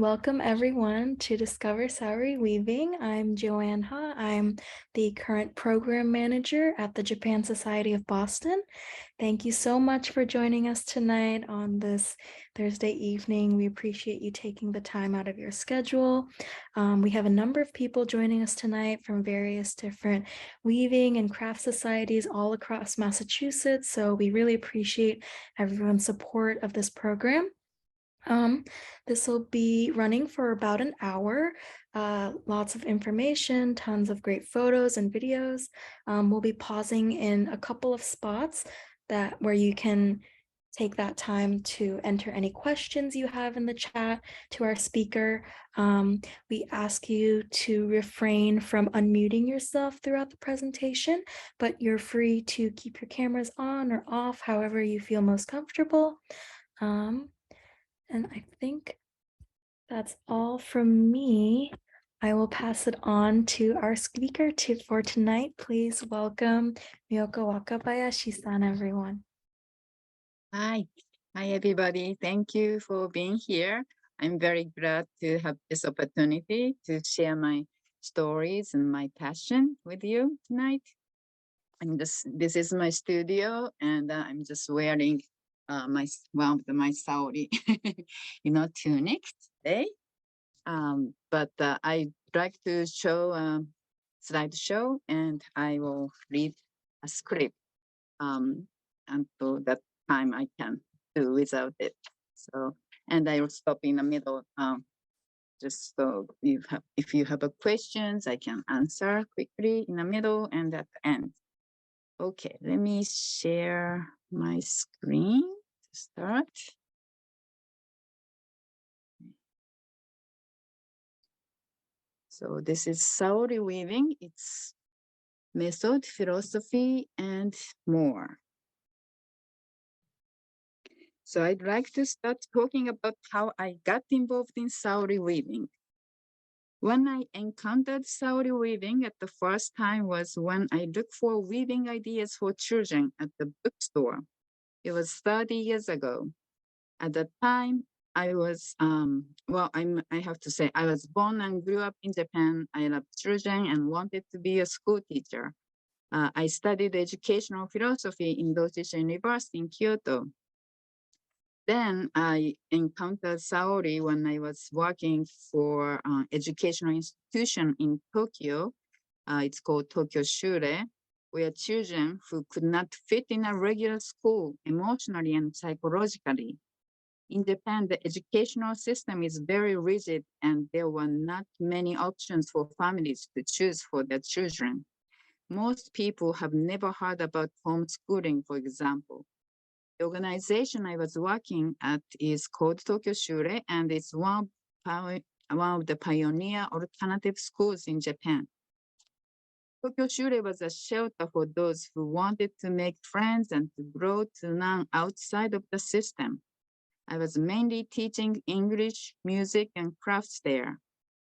Welcome everyone to Discover Saori Weaving. I'm Joanne Ha. I'm the current program manager at the Japan Society of Boston. Thank you so much for joining us tonight on this Thursday evening. We appreciate you taking the time out of your schedule. We have a number of people joining us tonight from various different weaving and craft societies all across Massachusetts. So we really appreciate everyone's support of this program. This will be running for about an hour. Lots of information, tons of great photos and videos. We'll be pausing in a couple of spots where you can take that time to enter any questions you have in the chat to our speaker. We ask you to refrain from unmuting yourself throughout the presentation, but you're free to keep your cameras on or off, however you feel most comfortable. And I think that's all from me. I will pass it on to our speaker for tonight. Please welcome Miyoko Wakabayashi-san, everyone. Hi. Hi, everybody. Thank you for being here. I'm very glad to have this opportunity to share my stories and my passion with you tonight. And this is my studio, and I'm just wearing my Saori, tunic today. But I'd like to show a slideshow, and I will read a script until that time I can do without it. So, and I will stop in the middle, just so if you have a questions, I can answer quickly in the middle and at the end. Okay, let me share my screen to start. So this is Saori weaving, its method, philosophy, and more. So I'd like to start talking about how I got involved in Saori weaving. When I encountered Saori weaving at the first time was when I looked for weaving ideas for children at the bookstore. It was 30 years ago. At that time, I was, I have to say, I was born and grew up in Japan. I loved children and wanted to be a school teacher. I studied educational philosophy in Doshisha University in Kyoto. Then I encountered Saori when I was working for an educational institution in Tokyo. It's called Tokyo Shure, where children who could not fit in a regular school emotionally and psychologically. In Japan, the educational system is very rigid and there were not many options for families to choose for their children. Most people have never heard about homeschooling, for example. The organization I was working at is called Tokyo Shure, and it's one of the pioneer alternative schools in Japan. Tokyo Shure was a shelter for those who wanted to make friends and to grow to learn outside of the system. I was mainly teaching English, music, and crafts there.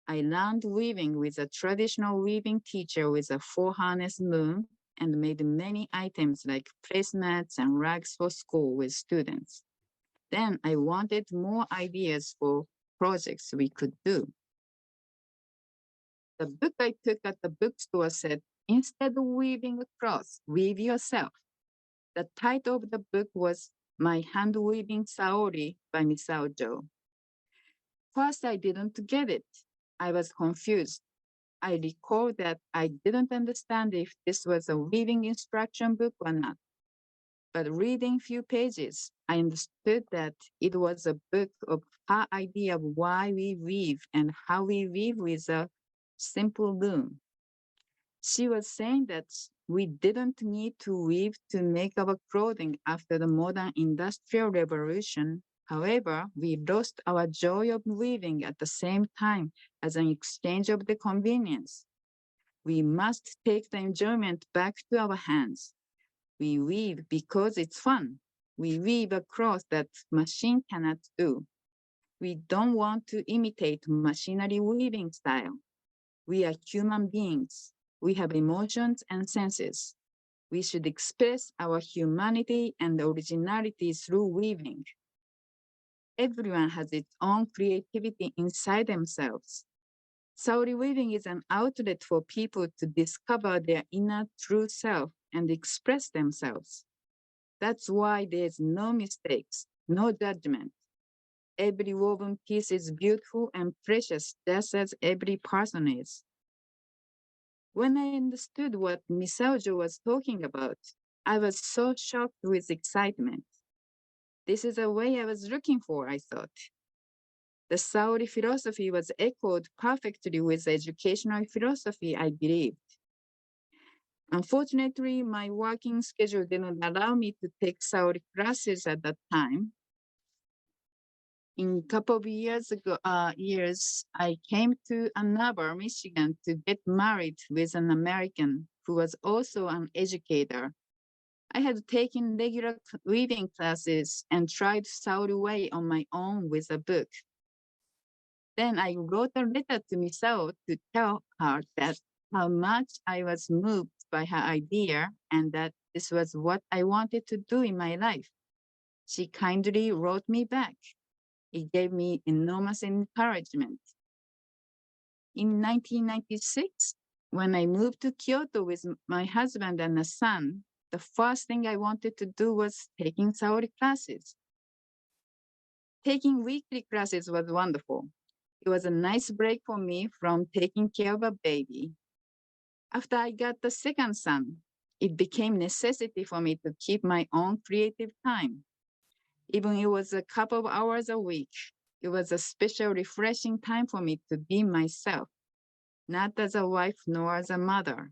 I learned weaving with a traditional weaving teacher with a 4-harness loom and made many items like placemats and rugs for school with students. Then I wanted more ideas for projects we could do. The book I took at the bookstore said, instead of weaving a cloth, weave yourself. The title of the book was My Hand Weaving Saori by Misao Jo. First, I didn't get it. I was confused. I recall that I didn't understand if this was a weaving instruction book or not. But reading few pages, I understood that it was a book of her idea of why we weave and how we weave with a simple loom. She was saying that we didn't need to weave to make our clothing after the modern industrial revolution. However, we lost our joy of weaving at the same time as an exchange of the convenience. We must take the enjoyment back to our hands. We weave because it's fun. We weave a cloth that machine cannot do. We don't want to imitate machinery weaving style. We are human beings. We have emotions and senses. We should express our humanity and originality through weaving. Everyone has its own creativity inside themselves. Saori weaving is an outlet for people to discover their inner true self and express themselves. That's why there's no mistakes, no judgment. Every woven piece is beautiful and precious, just as every person is. When I understood what Misaujo was talking about, I was so shocked with excitement. This is a way I was looking for, I thought. The Saori philosophy was echoed perfectly with the educational philosophy I believed. Unfortunately, my working schedule didn't allow me to take Saori classes at that time. In a couple of years, I came to Ann Arbor, Michigan, to get married with an American who was also an educator. I had taken regular weaving classes and tried Saori Way on my own with a book. Then I wrote a letter to Misao to tell her that how much I was moved by her idea and that this was what I wanted to do in my life. She kindly wrote me back. It gave me enormous encouragement. In 1996, when I moved to Kyoto with my husband and a son, the first thing I wanted to do was taking Saori classes. Taking weekly classes was wonderful. It was a nice break for me from taking care of a baby. After I got the second son, it became necessity for me to keep my own creative time. Even it was a couple of hours a week, it was a special refreshing time for me to be myself, not as a wife nor as a mother.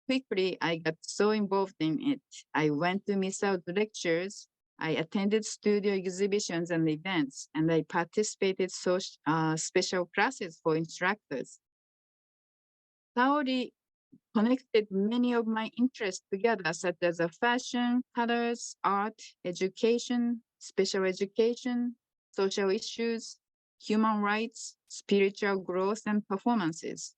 Quickly, I got so involved in it. I went to Misao's lectures, I attended studio exhibitions and events, and I participated special classes for instructors. Saori connected many of my interests together, such as fashion, colors, art, education, special education, social issues, human rights, spiritual growth, and performances.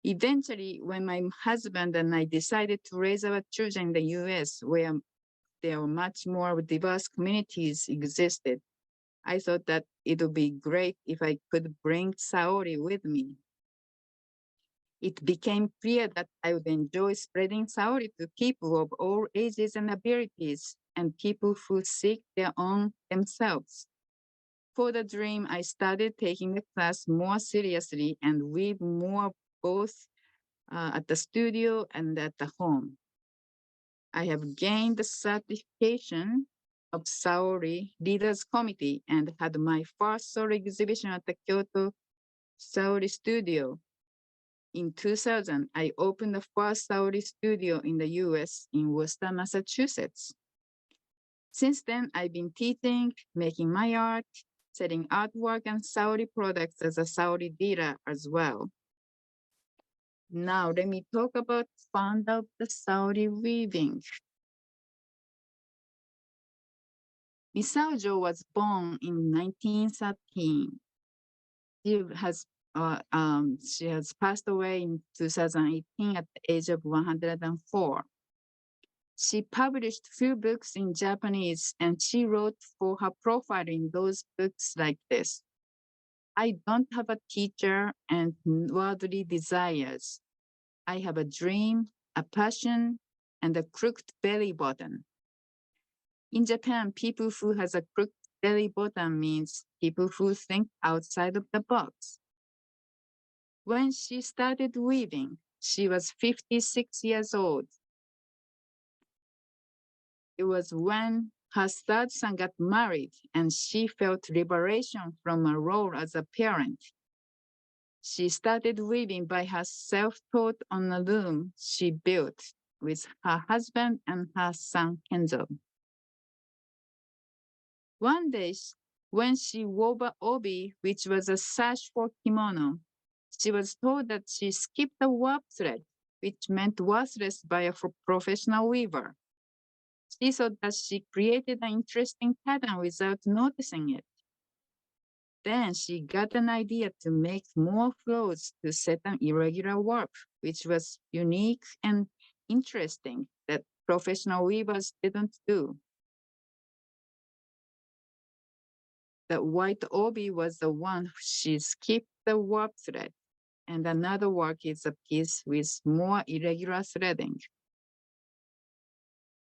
Eventually, when my husband and I decided to raise our children in the US, where there are much more diverse communities existed, I thought that it would be great if I could bring Saori with me. It became clear that I would enjoy spreading Saori to people of all ages and abilities and people who seek their own themselves. For the dream, I started taking the class more seriously and weave more both at the studio and at the home. I have gained the certification of Saori Leaders Committee and had my first solo exhibition at the Kyoto Saori Studio. In 2000, I opened the first Saori studio in the US in Worcester, Massachusetts. Since then, I've been teaching, making my art, selling artwork and Saori products as a Saori dealer as well. Now, let me talk about founder of the Saori weaving. Misao was born in 1913. She has she has passed away in 2018 at the age of 104. She published few books in Japanese and she wrote for her profile in those books like this. I don't have a teacher and worldly desires. I have a dream, a passion, and a crooked belly button. In Japan, people who has a crooked belly button means people who think outside of the box. When she started weaving, she was 56 years old. It was when her third son got married and she felt liberation from her role as a parent. She started weaving by herself taught on a loom she built with her husband and her son Kenzo. One day, when she wove a obi, which was a sash for kimono, she was told that she skipped a warp thread, which meant worthless by a professional weaver. She thought that she created an interesting pattern without noticing it. Then she got an idea to make more flows to set an irregular warp, which was unique and interesting that professional weavers didn't do. The white obi was the one she skipped the warp thread, and another work is a piece with more irregular threading.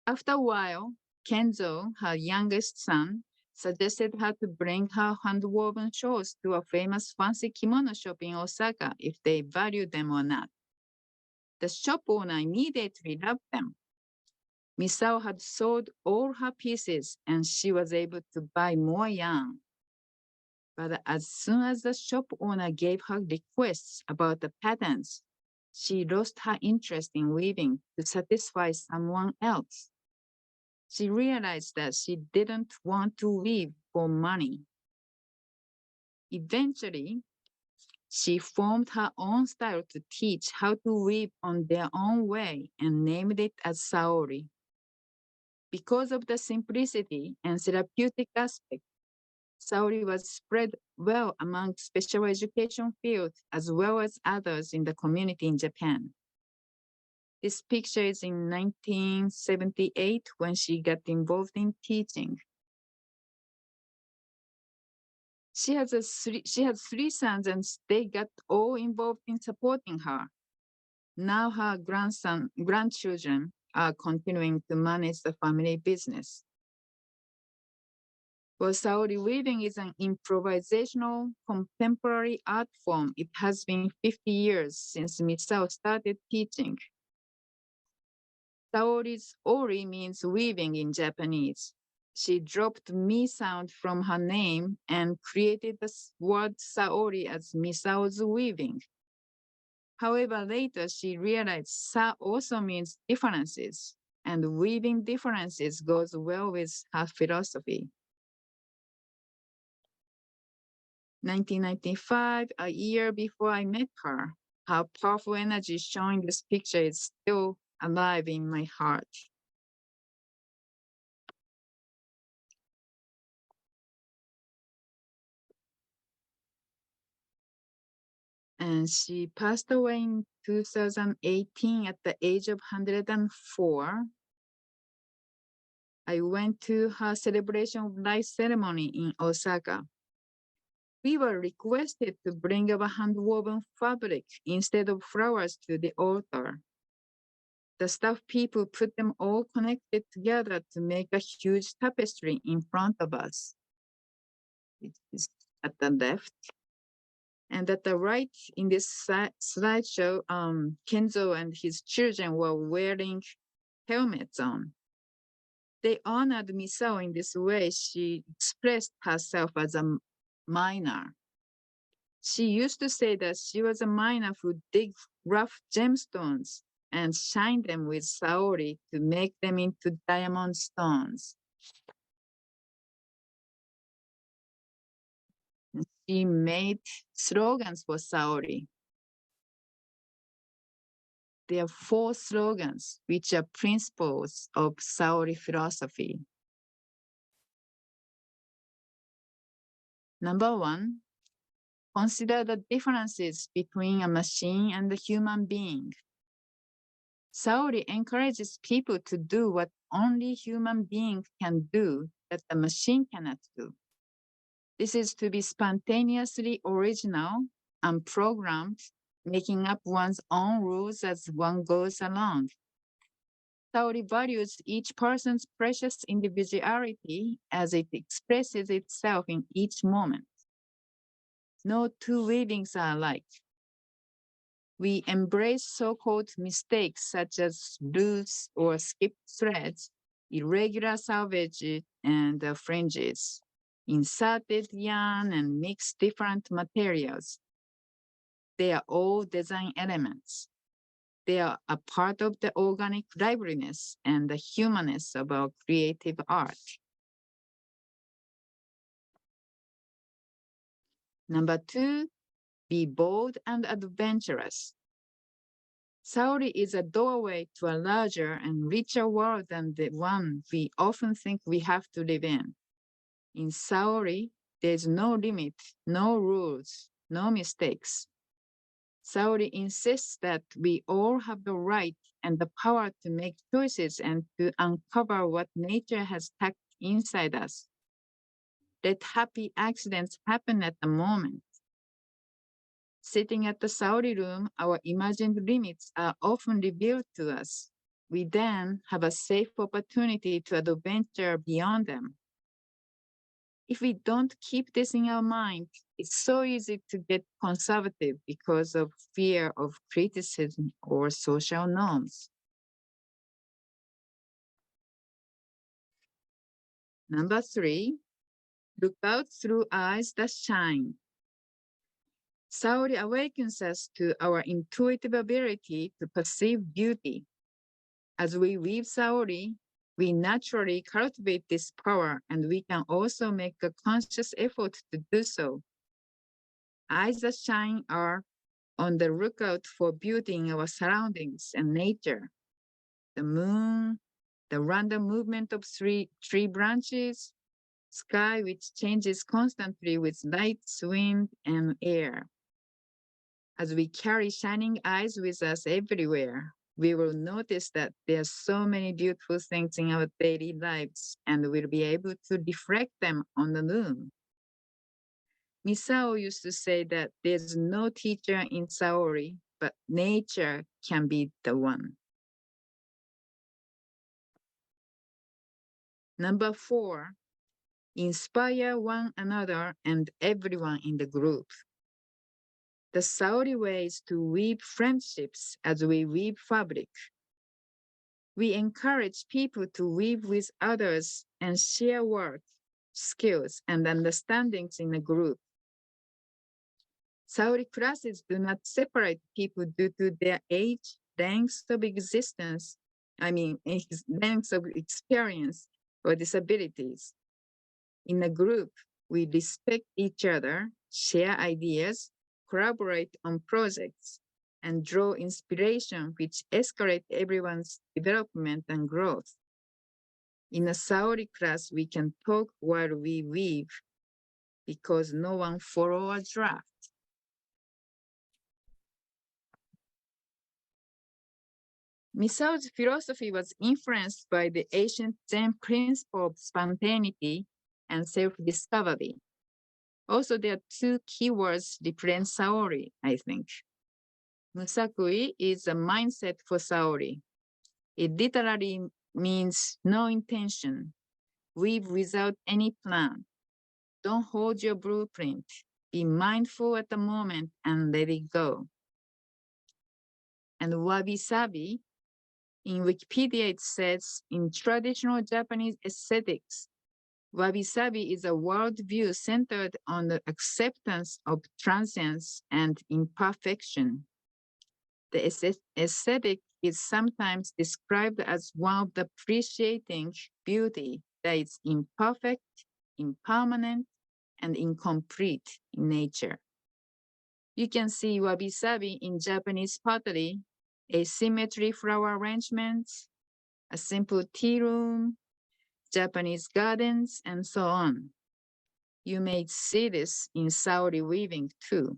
After a while, Kenzo, her youngest son, suggested her to bring her handwoven shawls to a famous fancy kimono shop in Osaka if they valued them or not. The shop owner immediately loved them. Misao had sold all her pieces and she was able to buy more yarn. But as soon as the shop owner gave her requests about the patterns, she lost her interest in weaving to satisfy someone else. She realized that she didn't want to weave for money. Eventually, she formed her own style to teach how to weave on their own way and named it as Saori. Because of the simplicity and therapeutic aspect, Saori was spread well among special education fields as well as others in the community in Japan. This picture is in 1978 when she got involved in teaching. She had three sons and they got all involved in supporting her. Now her grandchildren are continuing to manage the family business. Well, Saori weaving is an improvisational contemporary art form. It has been 50 years since Misao started teaching. Saori's ori means weaving in Japanese. She dropped mi sound from her name and created the word Saori as Misao's weaving. However, later she realized sa also means differences, and weaving differences goes well with her philosophy. 1995, a year before I met her, her powerful energy showing this picture is still alive in my heart. And she passed away in 2018 at the age of 104. I went to her celebration of life ceremony in Osaka. We were requested to bring a handwoven fabric instead of flowers to the altar. The staff people put them all connected together to make a huge tapestry in front of us. It is at the left. And at the right in this slideshow, Kenzo and his children were wearing helmets on. They honored Misao in this way. She expressed herself as a miner. She used to say that she was a miner who dig rough gemstones and shine them with Saori to make them into diamond stones. She made slogans for Saori. There are four slogans, which are principles of Saori philosophy. Number one, consider the differences between a machine and a human being. Saori encourages people to do what only human beings can do that the machine cannot do. This is to be spontaneously original, unprogrammed, making up one's own rules as one goes along. Saori values each person's precious individuality as it expresses itself in each moment. No two weavings are alike. We embrace so-called mistakes such as loose or skipped threads, irregular salvage and fringes, inserted yarn and mixed different materials. They are all design elements. They are a part of the organic liveliness and the humanness of our creative art. Number two, be bold and adventurous. Saori is a doorway to a larger and richer world than the one we often think we have to live in. In Saori, there's no limit, no rules, no mistakes. Saori insists that we all have the right and the power to make choices and to uncover what nature has tucked inside us. Let happy accidents happen at the moment. Sitting at the Saori room, our imagined limits are often revealed to us. We then have a safe opportunity to adventure beyond them. If we don't keep this in our mind, it's so easy to get conservative because of fear of criticism or social norms. Number 3, look out through eyes that shine. Saori awakens us to our intuitive ability to perceive beauty. As we weave Saori, we naturally cultivate this power, and we can also make a conscious effort to do so. Eyes that shine are on the lookout for beauty in our surroundings and nature. The moon, the random movement of tree branches, sky which changes constantly with lights, wind, and air. As we carry shining eyes with us everywhere, we will notice that there are so many beautiful things in our daily lives, and we'll be able to reflect them on the moon. Misao used to say that there's no teacher in Saori, but nature can be the one. Number 4, inspire one another and everyone in the group. The Saori way is to weave friendships as we weave fabric. We encourage people to weave with others and share work, skills, and understandings in a group. Saori classes do not separate people due to their age, length of existence, length of experience or disabilities. In a group, we respect each other, share ideas, collaborate on projects, and draw inspiration which escalate everyone's development and growth. In a Saori class, we can talk while we weave because no one follows a draft. Misao's philosophy was influenced by the ancient Zen principle of spontaneity and self-discovery. Also, there are two keywords represent Saori, I think. Musakui is a mindset for Saori. It literally means no intention. Weave without any plan. Don't hold your blueprint. Be mindful at the moment and let it go. And wabi-sabi, in Wikipedia it says, in traditional Japanese aesthetics, wabi-sabi is a worldview centered on the acceptance of transience and imperfection. The aesthetic is sometimes described as one of the appreciating beauty that is imperfect, impermanent, and incomplete in nature. You can see wabi-sabi in Japanese pottery, asymmetry flower arrangements, a simple tea room, Japanese gardens, and so on. You may see this in Saori weaving too.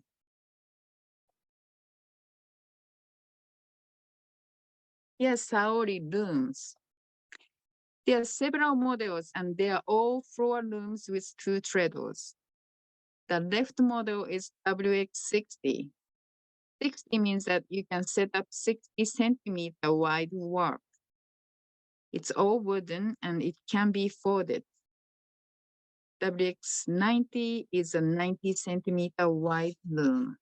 Here Saori looms. There are several models and they are all floor looms with 2 treadles. The left model is WX60. 60 means that you can set up 60 centimeter wide work. It's all wooden and it can be folded. WX90 is a 90 centimeter wide loom.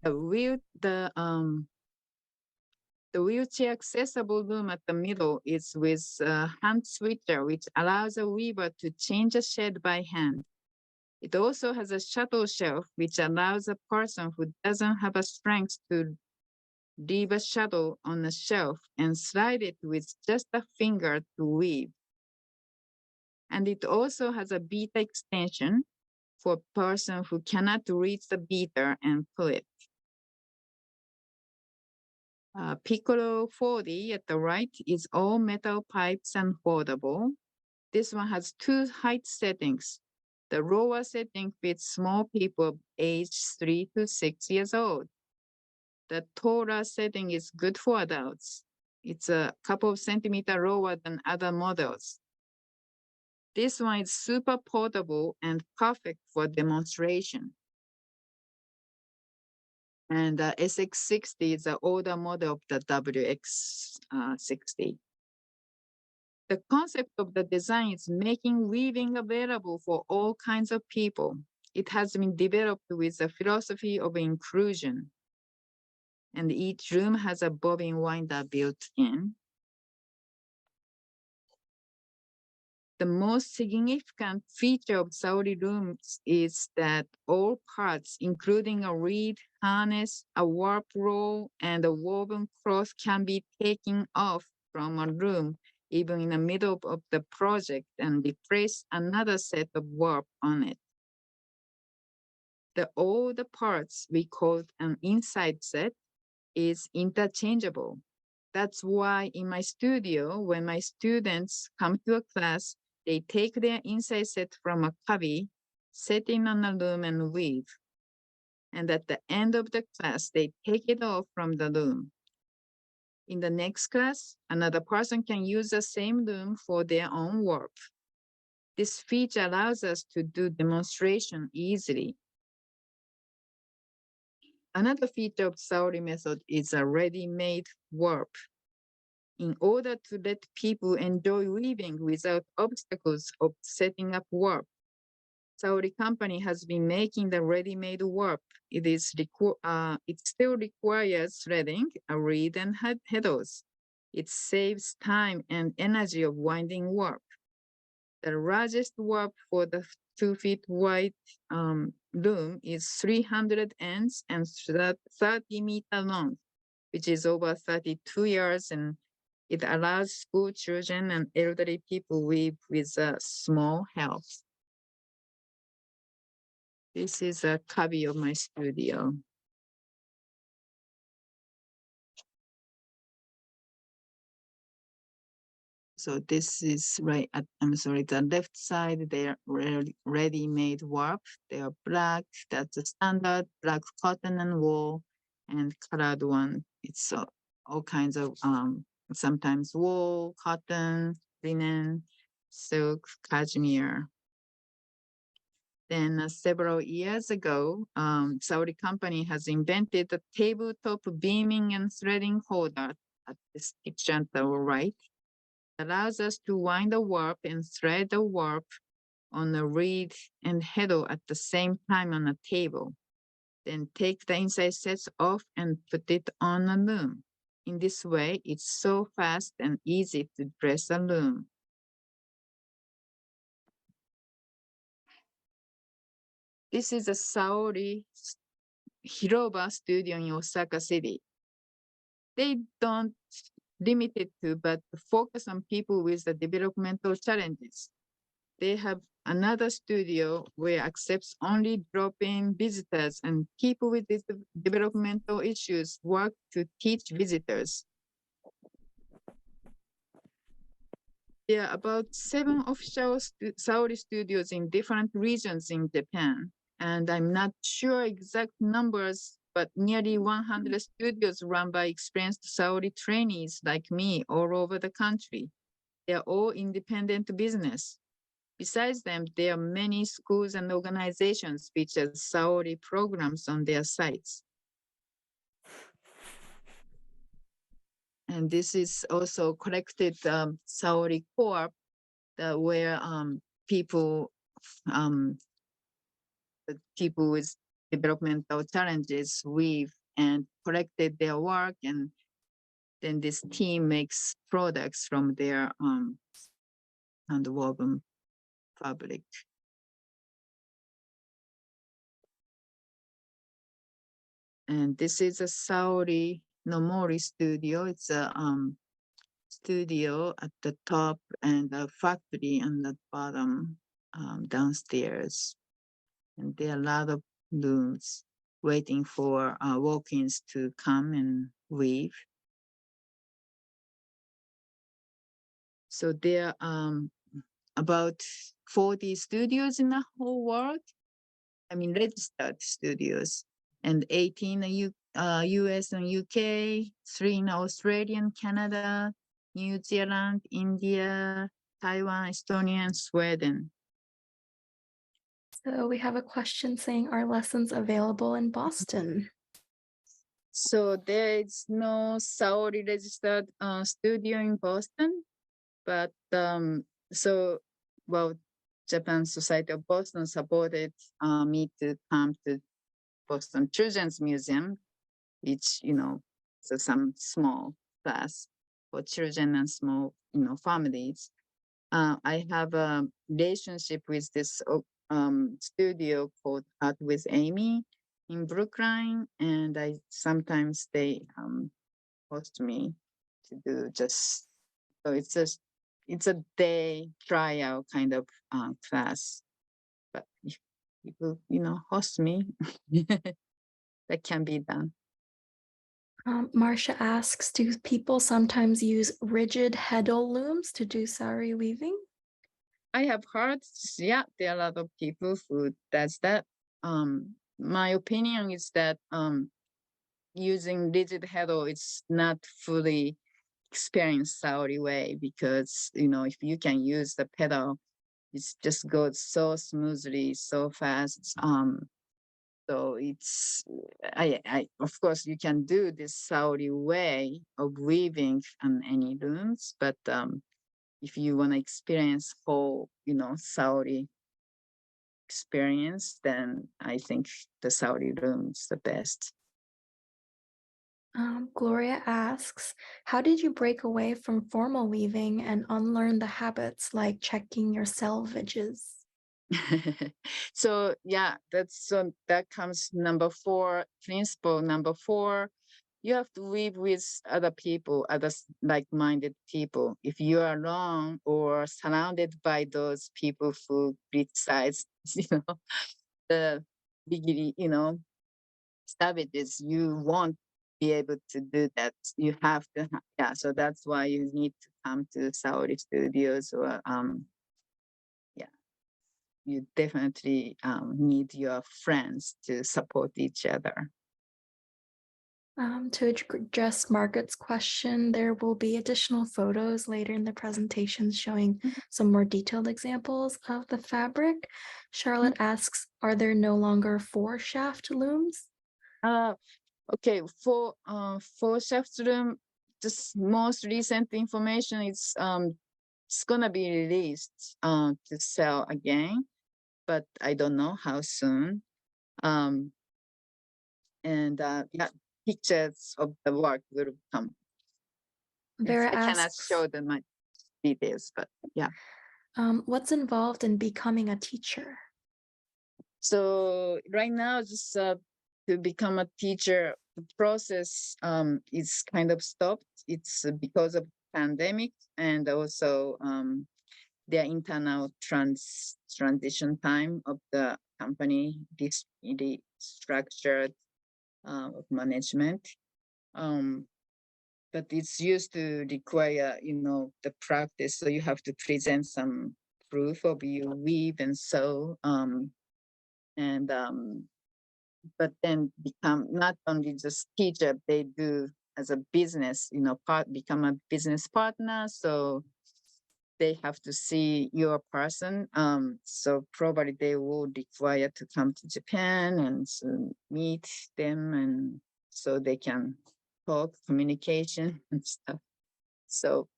The wheelchair accessible loom at the middle is with a hand switcher, which allows a weaver to change a shade by hand. It also has a shuttle shelf, which allows a person who doesn't have a strength to leave a shuttle on a shelf and slide it with just a finger to weave. And it also has a beater extension for a person who cannot reach the beater and pull it. Piccolo 40 at the right is all metal pipes and foldable. This one has 2 height settings. The lower setting fits small people aged 3 to 6 years old. The taller setting is good for adults. It's a couple of centimeters lower than other models. This one is super portable and perfect for demonstration. And the SX60 is the older model of the WX60. The concept of the design is making weaving available for all kinds of people. It has been developed with a philosophy of inclusion. And each room has a bobbin winder built in. The most significant feature of Saori looms is that all parts, including a reed, harness, a warp roll, and a woven cloth, can be taken off from a loom, even in the middle of the project, and replace another set of warp on it. All the parts we call an inside set is interchangeable. That's why in my studio, when my students come to a class, they take their inside set from a cubby, set it on a loom and weave. And at the end of the class, they take it off from the loom. In the next class, another person can use the same loom for their own work. This feature allows us to do demonstration easily. Another feature of Saori method is a ready-made warp. In order to let people enjoy weaving without obstacles of setting up warp, Saori company has been making the ready-made warp. It still requires threading, a reed, and heddles. It saves time and energy of winding warp. The largest warp for the 2 feet wide loom is 300 ends and 30 meter long, which is over 32 yards, and it allows school children and elderly people weave with small help. This is a cubby of my studio. So this is right at, I'm sorry, the left side, they're ready-made warp. They are black, that's the standard, black cotton and wool, and colored one. It's all kinds of, sometimes wool, cotton, linen, silk, cashmere. Then several years ago, Saori company has invented a tabletop beaming and threading holder at this picture on the right. Allows us to wind the warp and thread the warp on a reed and heddle at the same time on a table. Then take the inside sets off and put it on a loom. In this way, it's so fast and easy to dress a loom. This is a Saori Hiroba studio in Osaka City. They don't limit it to, but focus on people with the developmental challenges. They have another studio where accepts only drop-in visitors, and people with these developmental issues work to teach visitors. There are about 7 official Saori studios in different regions in Japan, and I'm not sure exact numbers, but nearly 100 studios run by experienced Saori trainees like me all over the country. They're all independent business. Besides them, there are many schools and organizations feature Saori programs on their sites. And this is also collected Saori Corp, where people with developmental challenges weave and collected their work, and then this team makes products from their handwoven fabric. And this is a Saori Nomori studio. It's a studio at the top and a factory on the bottom downstairs. And there are a lot of looms waiting for walk-ins to come and weave. So there are about 40 studios in the whole world. I mean, registered studios, and 18 US and UK, 3 in Australia and Canada, New Zealand, India, Taiwan, Estonia, and Sweden. So we have a question saying, are lessons available in Boston? So there is no Saori registered studio in Boston, but so well, Japan Society of Boston supported me to come to Boston Children's Museum, which so some small class for children and small families. I have a relationship with this studio called Art with Amy in Brookline, and I sometimes they host me to do just so it's a day trial kind of class. But if people host me, that can be done. Marcia asks, do people sometimes use rigid heddle looms to do sari weaving? I have heard, yeah, there are a lot of people who does that. My opinion is that using rigid heddle is not fully experienced Saori way because if you can use the pedal, it just goes so smoothly, so fast. So I of course you can do this Saori way of weaving on any looms, but if you want to experience whole, Saori experience, then I think the Saudi room is the best. Gloria asks, how did you break away from formal weaving and unlearn the habits like checking your selvages? So yeah, that comes number 4, principle number 4. You have to live with other people, like-minded people. If you are alone or surrounded by those people who criticize, the beginning, savages, you won't be able to do that. You have to, yeah. So that's why you need to come to Saori Studios, or yeah, you definitely need your friends to support each other. To address Margaret's question, there will be additional photos later in the presentation showing some more detailed examples of the fabric. Charlotte asks, are there no longer 4-shaft looms? Okay, for shaft room, just most recent information is it's gonna be released to sell again, but I don't know how soon. Um, and yeah, pictures of the work will come. Yes, Vera I cannot asks, show them my details, but yeah. what's involved in becoming a teacher? So right now, just to become a teacher, the process is kind of stopped. It's because of pandemic and also their internal transition time of the company, this the structured of management. Um, but it's used to require, the practice. So you have to present some proof of you weave and sew. And but then become not only just teacher, they do as a business, become a business partner. So they have to see your person. So probably they will require to come to Japan and so meet them, and so they can talk, communication and stuff. So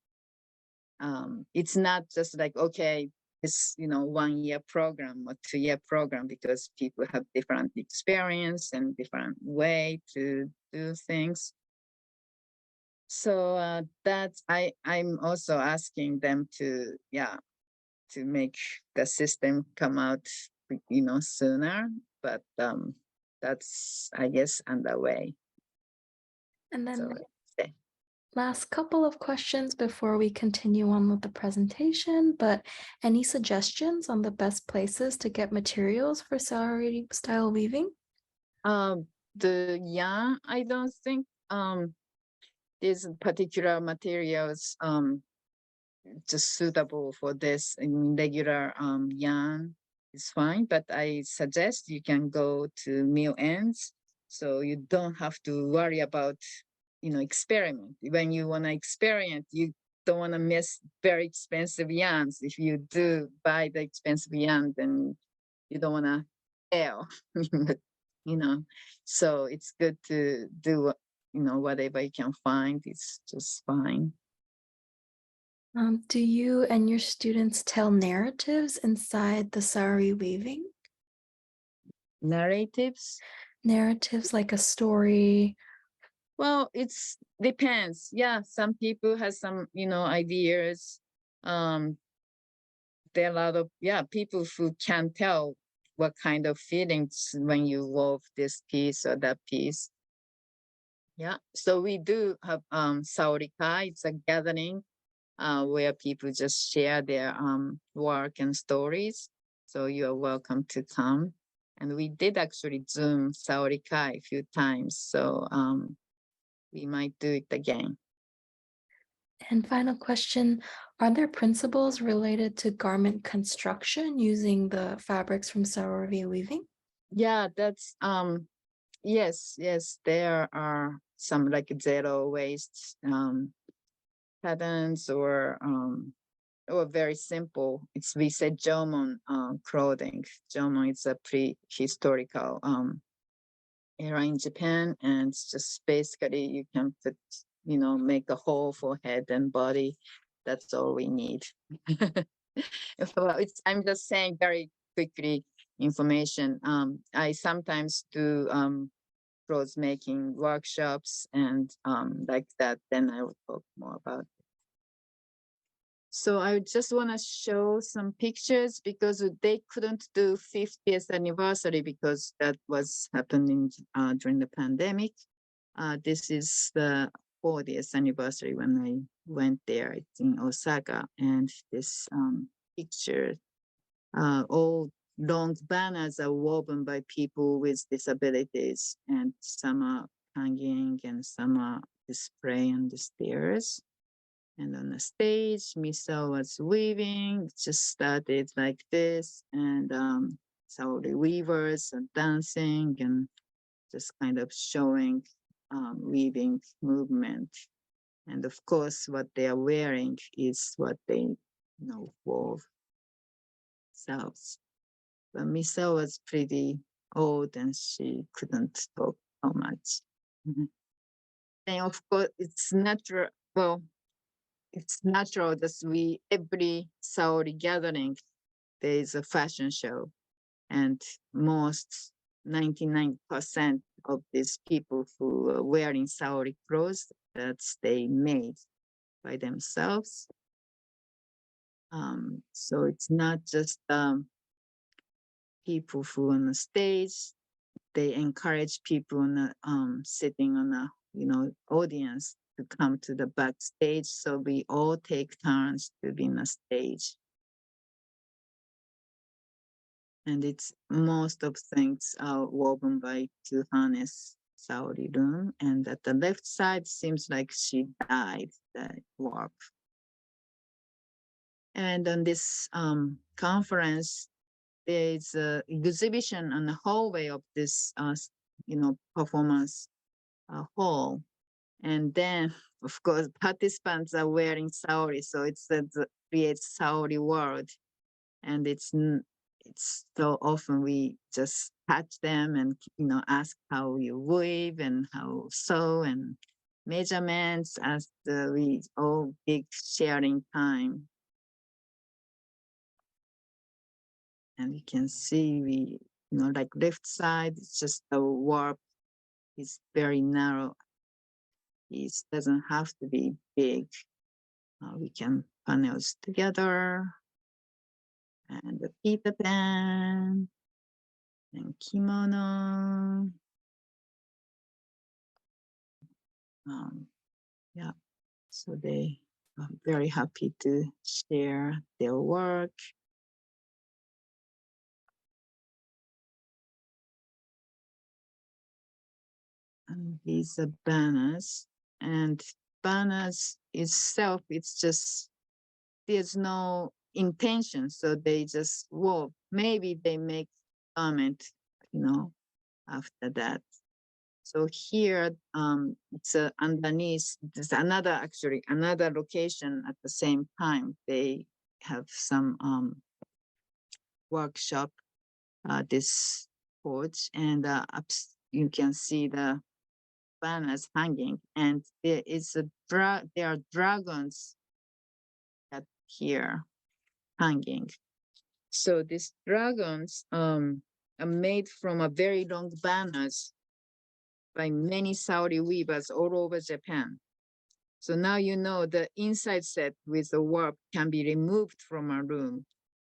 it's not just like, okay, it's 1-year program or 2-year program, because people have different experience and different way to do things. So that's I'm also asking them to make the system come out sooner, but that's I guess underway. And So then yeah. last couple of questions before we continue on with the presentation, but any suggestions on the best places to get materials for sari style weaving? The yarn, I don't think these particular materials just suitable for this in regular yarn is fine, but I suggest you can go to mill ends So you don't have to worry about, experiment. When you want to experiment, you don't want to miss very expensive yarns. If you do buy the expensive yarn, then you don't want to fail, you know. So it's good to do whatever you can find. It's just fine. Do you and your students tell narratives inside the sari weaving? Narratives. Narratives like a story. Well, it's depends. Yeah, some people has some, ideas. Um, there are a lot of people who can tell what kind of feelings when you wove this piece or that piece. Yeah. So we do have Saori. It's a gathering where people just share their work and stories. So you are welcome to come. And we did actually Zoom Saori a few times. So we might do it again. And final question, are there principles related to garment construction using the fabrics from sari weaving? Yeah, that's yes, yes, there are some like zero waste patterns or very simple. It's we said Jomon clothing. Jomon is a prehistorical era in Japan, and it's just basically you can put, make a hole for head and body. That's all we need. Well, I'm just saying very quickly information. I sometimes do clothes making workshops and like that. Then I will talk more about. So I just want to show some pictures because they couldn't do 50th anniversary because that was happening during the pandemic. This is the 40th anniversary when I went there. It's in Osaka, and this picture, all long banners are woven by people with disabilities, and some are hanging and some are displayed on the stairs. And on the stage, Misa was weaving, it just started like this, and so the weavers are dancing and just kind of showing weaving movement. And of course, what they are wearing is what they wove themselves. But Misa was pretty old and she couldn't talk so much. Mhm. And of course, it's natural. Well, it's natural that we every Saori gathering there is a fashion show, and most 99% of these people who are wearing Saori clothes that they made by themselves. So it's not just people who on the stage. They encourage people on the, sitting on the audience to come to the backstage. So we all take turns to be on the stage. And it's most of things are woven by Johannes Saori Loom. And at the left side seems like she dyed the warp. And on this conference, there's an exhibition on the hallway of this, performance hall. And then, of course, participants are wearing Saori, so it creates Saori world. And it's so often we just touch them and ask how you weave and how sew and measurements as we all big sharing time. And you can see we like left side, it's just the warp is very narrow. It doesn't have to be big. We can panels together and the Peter Pan and kimono. Yeah, so they are very happy to share their work. And these are banners. And banners itself, it's just, there's no intention. So they just wove. Maybe they make comment, after that. So here, it's underneath. There's another location at the same time. They have some workshop. This porch, and you can see the banners hanging, and there are dragons at here hanging. So these dragons are made from a very long banners by many Saudi weavers all over Japan. So now you know the inside set with the warp can be removed from a room.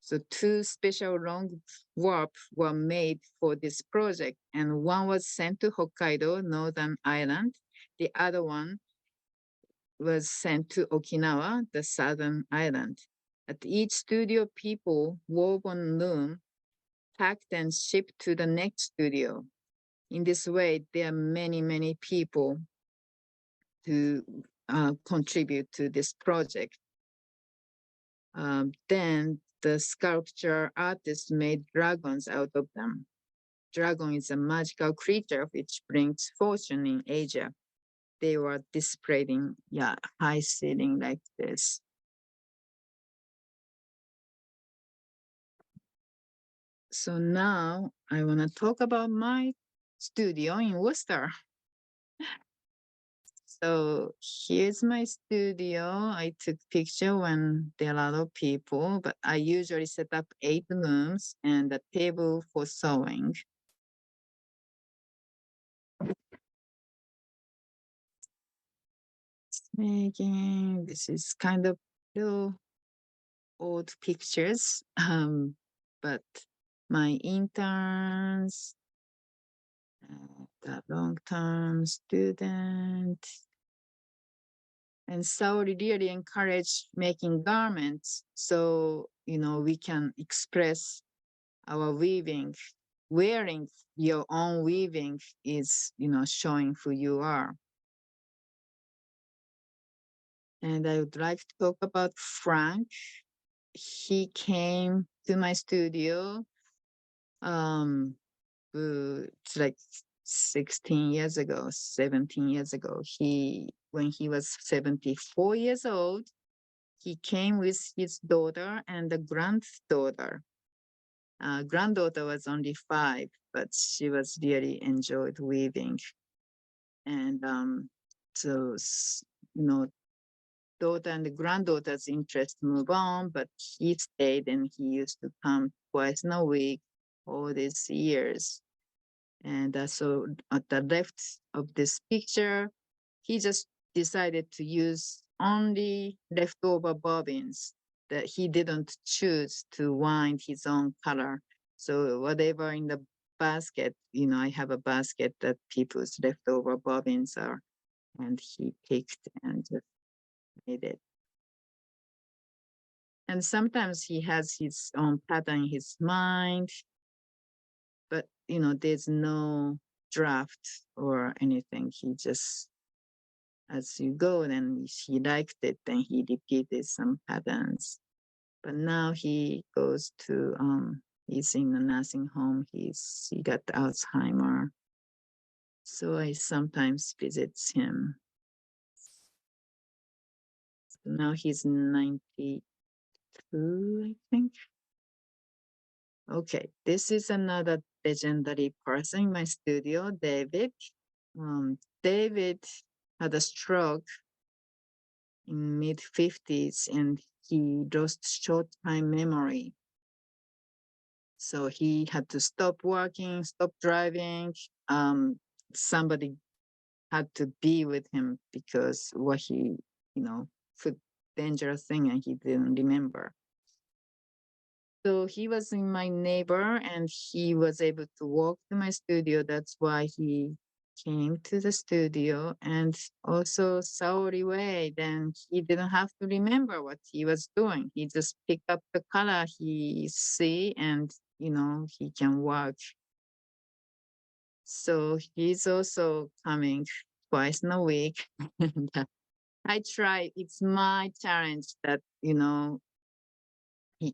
So two special long warp were made for this project, and one was sent to Hokkaido, Northern Island. The other one was sent to Okinawa, the Southern Island. At each studio, people wove on loom, packed and shipped to the next studio. In this way, there are many, many people to contribute to this project. Then the sculpture artist made dragons out of them. Dragon is a magical creature which brings fortune in Asia. They were displayed in high ceiling like this. So now I want to talk about my studio in Worcester. So here's my studio. I took picture when there are a lot of people, but I usually set up 8 rooms and a table for sewing. Making this is kind of little old pictures, but my interns, the long-term student, and Saori really encourage making garments so we can express our weaving. Wearing your own weaving is showing who you are. And I would like to talk about Frank. He came to my studio it's like 16 years ago, 17 years ago. When he was 74 years old, he came with his daughter and the granddaughter. Granddaughter was only 5, but she was really enjoyed weaving. And so, daughter and the granddaughter's interest move on, but he stayed and he used to come twice in a week all these years. And so at the left of this picture, he just decided to use only leftover bobbins that he didn't choose to wind his own color. So whatever in the basket, I have a basket that people's leftover bobbins are, and he picked and just made it. And sometimes he has his own pattern in his mind, but there's no draft or anything. He just, as you go, then he liked it, then he repeated some patterns. But now he goes to he's in a nursing home. He got Alzheimer, so I sometimes visit him. Now he's 92, I think. Okay, this is another legendary person in my studio, David. David had a stroke in mid-50s and he lost short-time memory. So he had to stop working, stop driving. Somebody had to be with him because what he, could dangerous thing and he didn't remember. So he was in my neighbor and he was able to walk to my studio. That's why he came to the studio. And also Saori way, then he didn't have to remember what he was doing. He just picked up the color he see and, he can work. So he's also coming twice in a week. And I try, it's my challenge that, he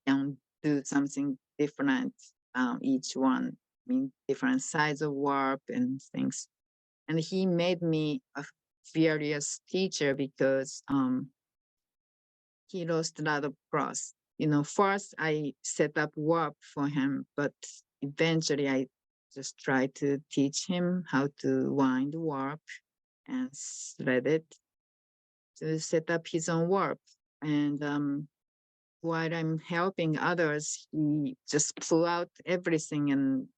can do something different, each one, different size of warp and things. And he made me a furious teacher because he lost a lot of cross. First I set up warp for him, but eventually I just tried to teach him how to wind warp and thread it to set up his own warp. And while I'm helping others, he just pull out everything and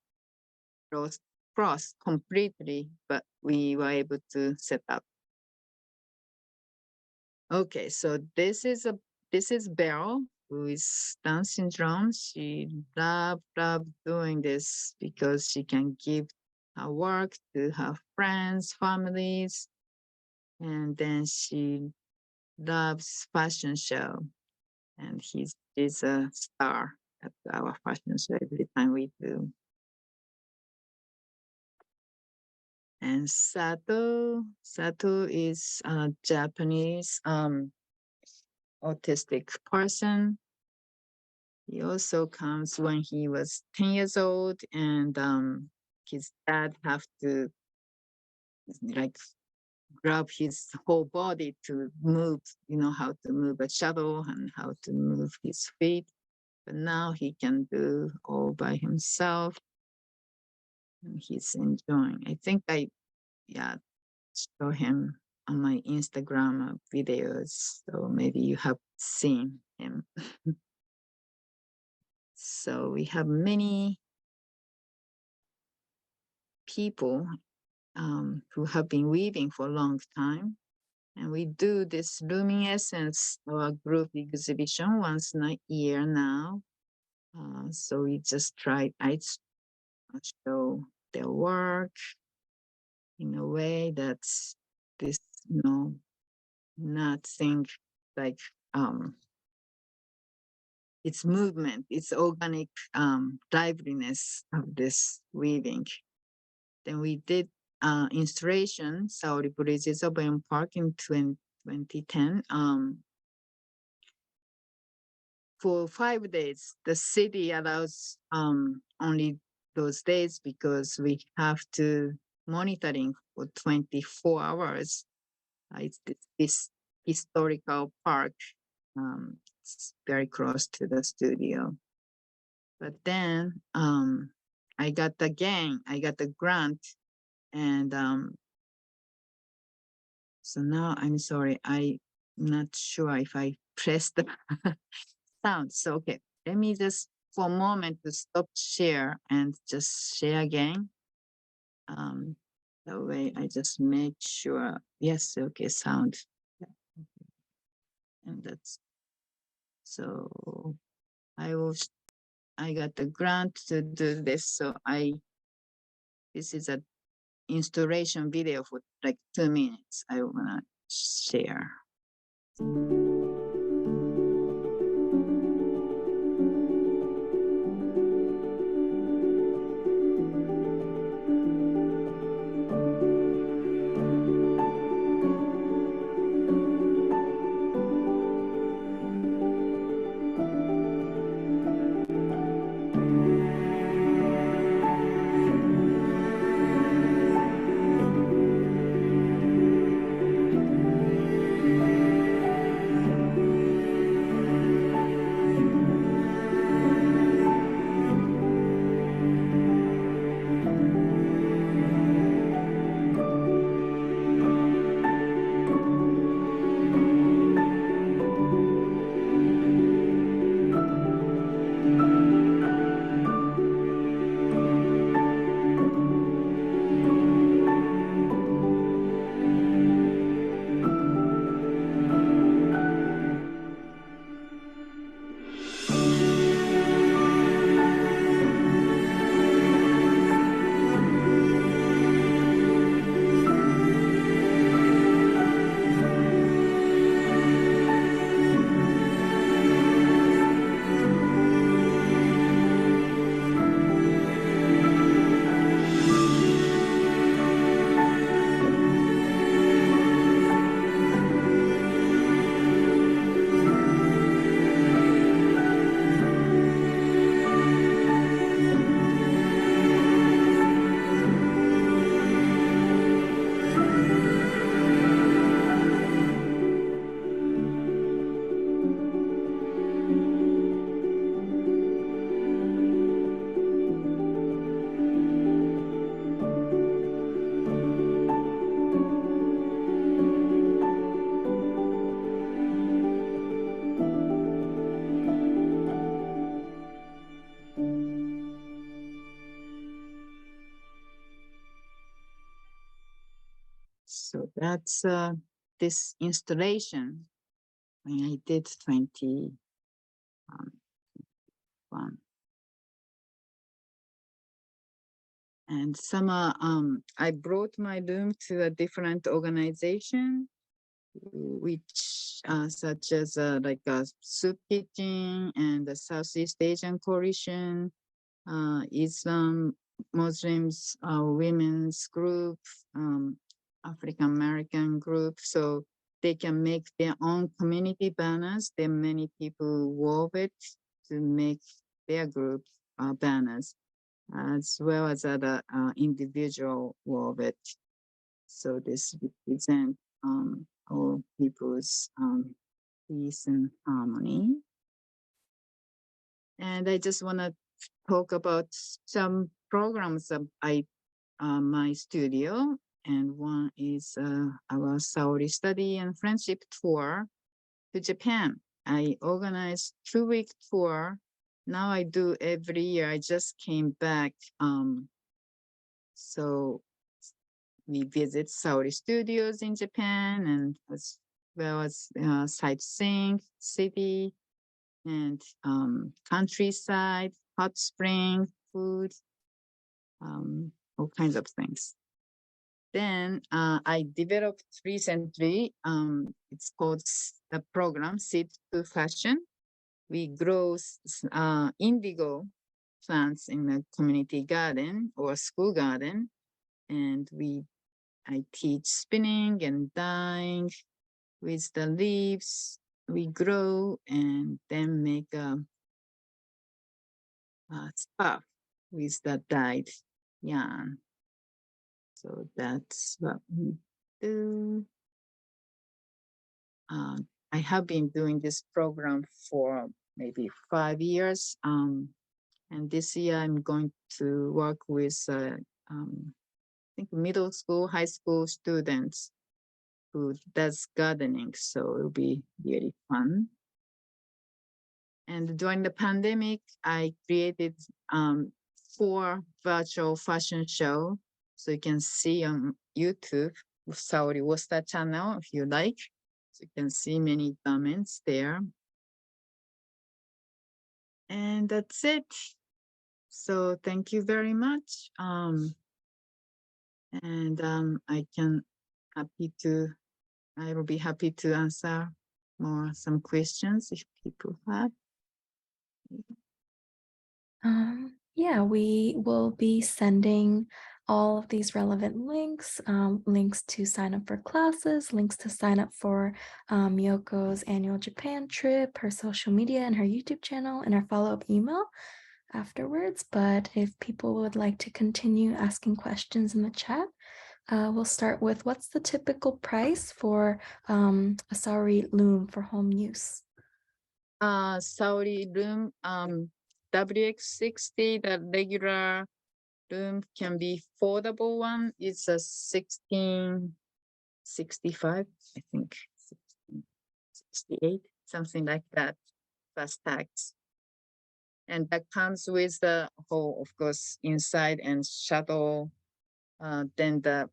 lost cross completely, but we were able to set up. Okay, so this is Beryl, who is Down syndrome. She love doing this because she can give her work to her friends, families, and then she loves fashion show, and she's a star at our fashion show every time we do. And Sato is a Japanese autistic person. He also comes when he was 10 years old, and his dad have to like grab his whole body to move, how to move a shuttle and how to move his feet. But now he can do all by himself, and he's enjoying. I think yeah, show him on my Instagram videos, so maybe you have seen him. So we have many people who have been weaving for a long time. And we do this Looming Essence, our group exhibition, once a year now. So we just I show their work in a way that's this, nothing like it's movement, it's organic liveliness of this weaving. Then we did installation, Saori Bridges of Bayonne Park in 2010. For 5 days, the city allows only those days because we have to monitoring for 24 hours. It's this historical park. It's very close to the studio. But then I got the grant, and so now I'm sorry, I'm not sure if I pressed the sound. So okay, let me just for a moment to stop share and just share again. That way I just make sure, yes, okay, sound. Yeah. And that's so I got the grant to do this. So this is a installation video for like 2 minutes. I wanna share. So that's this installation when I did 21. And summer, I brought my loom to a different organization, which such as like a soup kitchen and the Southeast Asian Coalition, Islam, Muslims, women's group, African American group. So they can make their own community banners. There are many people wove it to make their group banners, as well as other individual wove it. So this represents all people's peace and harmony. And I just want to talk about some programs that I my studio, and one is our Saori study and friendship tour to Japan. I organized 2-week tour. Now I do every year. I just came back. So we visit Saori studios in Japan, and as well as sightseeing city and countryside, hot spring, food, all kinds of things. Then I developed recently, it's called the program Seed to Fashion. We grow indigo plants in a community garden or school garden, and I teach spinning and dyeing with the leaves. We grow and then make a scarf with the dyed yarn. So that's what we do. I have been doing this program for maybe 5 years. And this year I'm going to work with, I think, middle school, high school students who does gardening. So it'll be really fun. And during the pandemic, I created 4 virtual fashion show. So you can see on YouTube, Saori Wosta channel, if you like. So you can see many garments there. And that's it. So thank you very much. I will be happy to answer some questions if people have. Yeah, we will be sending all of these relevant links, links to sign up for classes, links to sign up for Miyoko's annual Japan trip, her social media and her YouTube channel, and our follow-up email afterwards. But if people would like to continue asking questions in the chat, we'll start with, what's the typical price for a Saori loom for home use? Saori loom, WX60, the regular loom can be foldable one. It's a 1665, I think, 1668, something like that, plus tax. And that comes with the whole, of course, inside and shuttle. Then the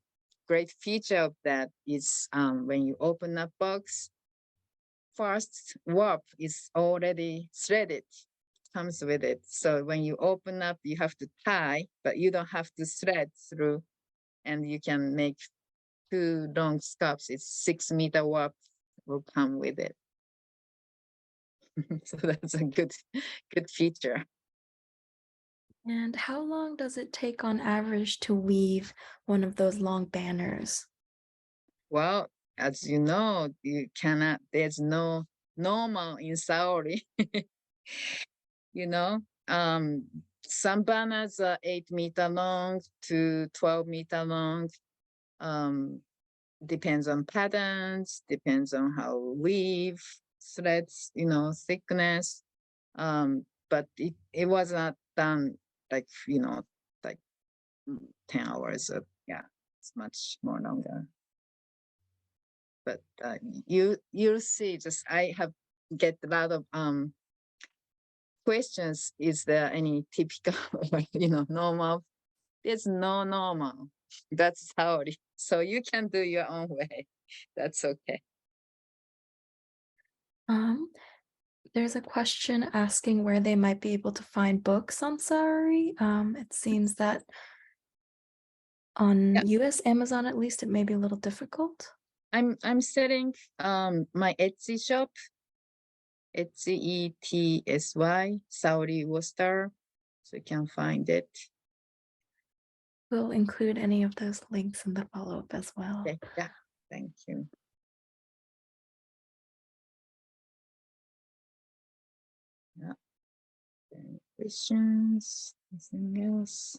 great feature of that is when you open a box, first warp is already threaded, comes with it. So when you open up, you have to tie, but you don't have to thread through, and you can make 2 long scarves. It's 6-meter warp will come with it. So that's a good feature. And how long does it take on average to weave one of those long banners? Well, as you know, there's no normal in Saori. You know, some banners are 8-meter long to 12-meter long. Depends on patterns, depends on how weave, threads, thickness. But it was not done like, like 10 hours. Yeah, it's much more longer. But you'll see, I have get a lot of questions. Is there any typical, normal? There's no normal. That's Saori. So you can do your own way. That's okay. Um, there's a question asking where they might be able to find books on Saori. It seems that Yeah, on US Amazon, at least, it may be a little difficult. I'm setting my Etsy shop, Etsy Saori Worcester, so you can find it. We'll include any of those links in the follow-up as well. Okay, yeah, thank you. Yeah, any questions? Anything else?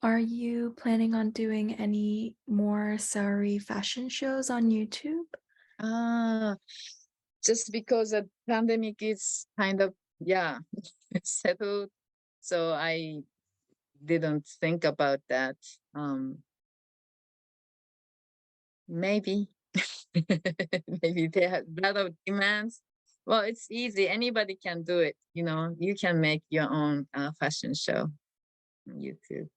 Are you planning on doing any more Saori fashion shows on YouTube? Ah, just because the pandemic is kind of, yeah, settled, so I didn't think about that. Maybe, maybe they have a lot of demands. Well, it's easy. Anybody can do it. You can make your own fashion show on YouTube.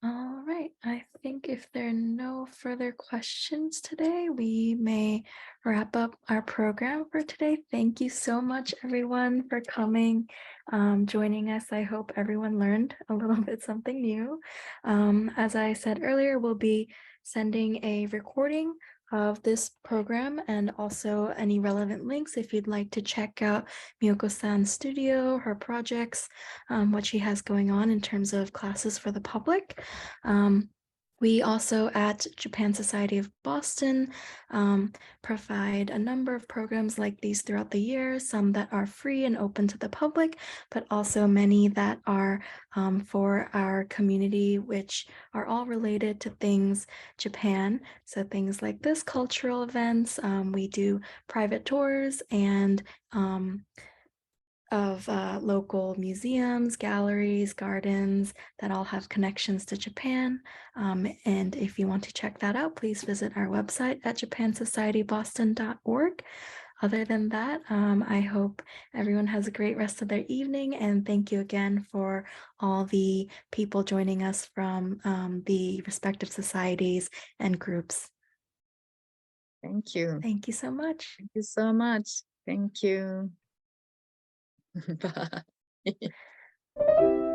All right. I think if there are no further questions today, we may wrap up our program for today. Thank you so much, everyone, for coming, joining us. I hope everyone learned a little bit something new. As I said earlier, we'll be sending a recording of this program and also any relevant links if you'd like to check out Miyoko-san's studio, her projects, what she has going on in terms of classes for the public. Um, we also at Japan Society of Boston provide a number of programs like these throughout the year, some that are free and open to the public, but also many that are for our community, which are all related to things Japan. So things like this, cultural events, we do private tours and of local museums, galleries, gardens that all have connections to Japan. And if you want to check that out, please visit our website at japansocietyboston.org. Other than that, I hope everyone has a great rest of their evening. And thank you again for all the people joining us from the respective societies and groups. Thank you. Thank you so much. Thank you so much. Thank you. Bye.